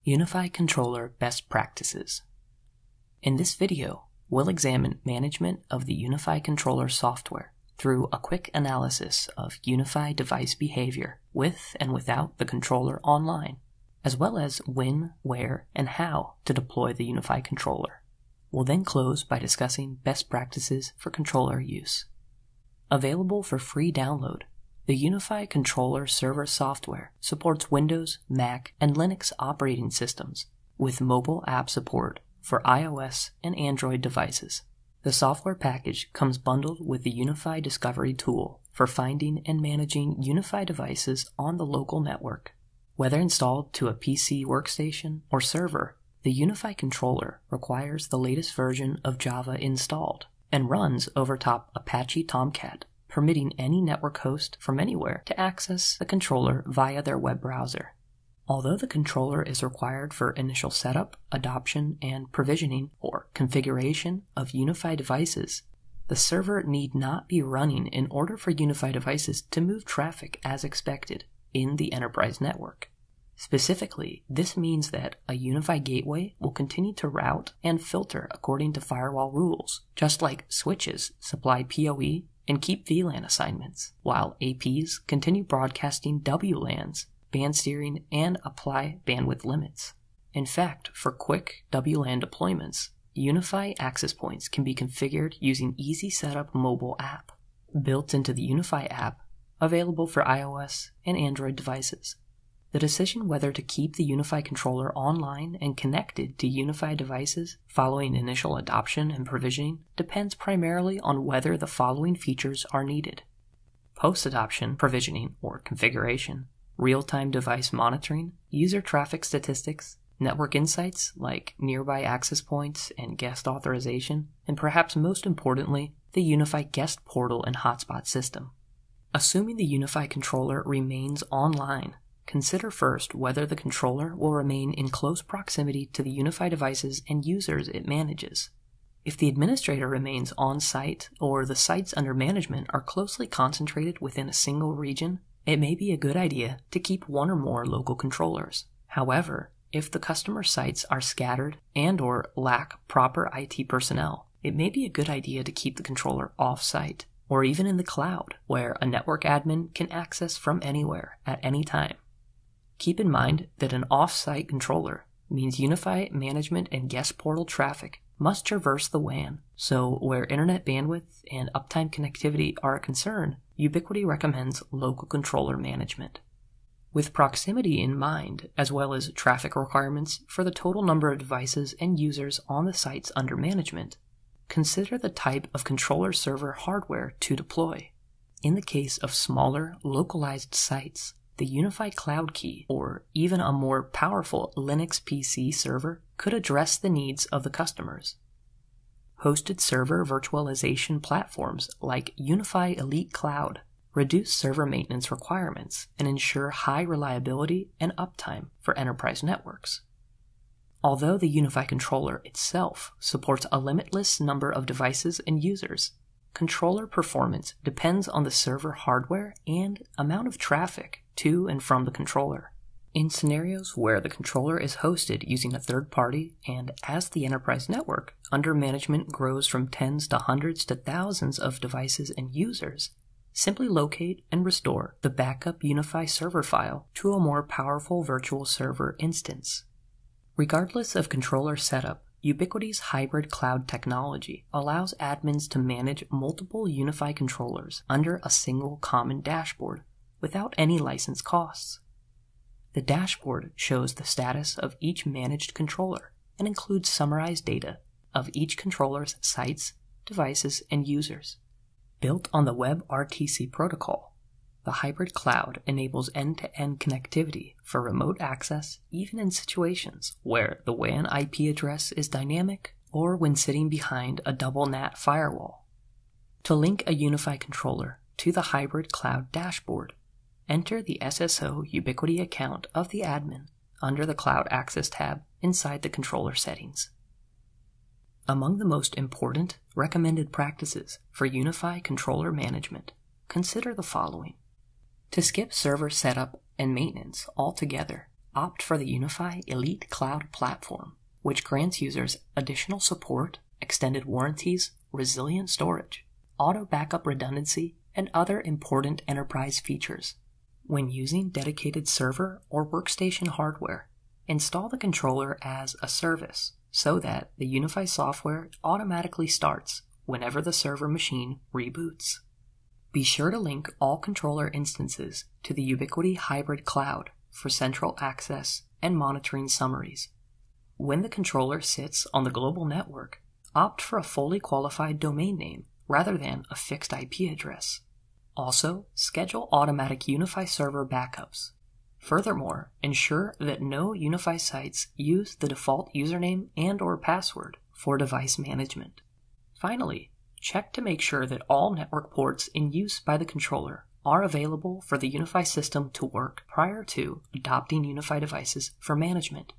UniFi Controller Best Practices. In this video, we'll examine management of the UniFi Controller software through a quick analysis of UniFi Device Behavior with and without the controller online, as well as when, where, and how to deploy the UniFi Controller. We'll then close by discussing best practices for controller use. Available for free download, the UniFi Controller server software supports Windows, Mac, and Linux operating systems, with mobile app support for iOS and Android devices. The software package comes bundled with the UniFi Discovery tool for finding and managing UniFi devices on the local network. Whether installed to a PC workstation or server, the UniFi Controller requires the latest version of Java installed and runs over top Apache Tomcat, permitting any network host from anywhere to access the controller via their web browser. Although the controller is required for initial setup, adoption, and provisioning or configuration of UniFi devices, the server need not be running in order for UniFi devices to move traffic as expected in the enterprise network. Specifically, this means that a UniFi gateway will continue to route and filter according to firewall rules, just like switches supply PoE and keep VLAN assignments, while APs continue broadcasting WLANs, band steering, and apply bandwidth limits. In fact, for quick WLAN deployments, UniFi access points can be configured using easy setup mobile app, built into the UniFi app, available for iOS and Android devices. The decision whether to keep the UniFi controller online and connected to UniFi devices following initial adoption and provisioning depends primarily on whether the following features are needed: post-adoption provisioning or configuration, real-time device monitoring, user traffic statistics, network insights like nearby access points and guest authorization, and perhaps most importantly, the UniFi guest portal and hotspot system. Assuming the UniFi controller remains online, consider first whether the controller will remain in close proximity to the UniFi devices and users it manages. If the administrator remains on-site or the sites under management are closely concentrated within a single region, it may be a good idea to keep one or more local controllers. However, if the customer sites are scattered and/or lack proper IT personnel, it may be a good idea to keep the controller off-site, or even in the cloud, where a network admin can access from anywhere at any time. Keep in mind that an off-site controller means UniFi management and guest portal traffic must traverse the WAN, so where internet bandwidth and uptime connectivity are a concern, Ubiquiti recommends local controller management. With proximity in mind, as well as traffic requirements for the total number of devices and users on the sites under management, consider the type of controller server hardware to deploy. In the case of smaller, localized sites, the UniFi Cloud Key, or even a more powerful Linux PC server, could address the needs of the customers. Hosted server virtualization platforms like UniFi Elite Cloud reduce server maintenance requirements and ensure high reliability and uptime for enterprise networks. Although the UniFi controller itself supports a limitless number of devices and users, controller performance depends on the server hardware and amount of traffic to and from the controller. In scenarios where the controller is hosted using a third party and as the enterprise network under management grows from tens to hundreds to thousands of devices and users, simply locate and restore the backup UniFi server file to a more powerful virtual server instance. Regardless of controller setup, Ubiquiti's hybrid cloud technology allows admins to manage multiple UniFi controllers under a single common dashboard without any license costs. The dashboard shows the status of each managed controller and includes summarized data of each controller's sites, devices, and users. Built on the WebRTC protocol, the hybrid cloud enables end-to-end connectivity for remote access even in situations where the WAN IP address is dynamic or when sitting behind a double NAT firewall. To link a UniFi controller to the hybrid cloud dashboard, enter the SSO Ubiquiti account of the admin under the Cloud Access tab inside the controller settings. Among the most important recommended practices for UniFi controller management, consider the following. To skip server setup and maintenance altogether, opt for the UniFi Elite Cloud platform, which grants users additional support, extended warranties, resilient storage, auto backup redundancy, and other important enterprise features. When using dedicated server or workstation hardware, install the controller as a service so that the UniFi software automatically starts whenever the server machine reboots. Be sure to link all controller instances to the Ubiquiti Hybrid Cloud for central access and monitoring summaries. When the controller sits on the global network, opt for a fully qualified domain name rather than a fixed IP address. Also, schedule automatic UniFi server backups. Furthermore, ensure that no UniFi sites use the default username and/or password for device management. Finally, check to make sure that all network ports in use by the controller are available for the UniFi system to work prior to adopting UniFi devices for management.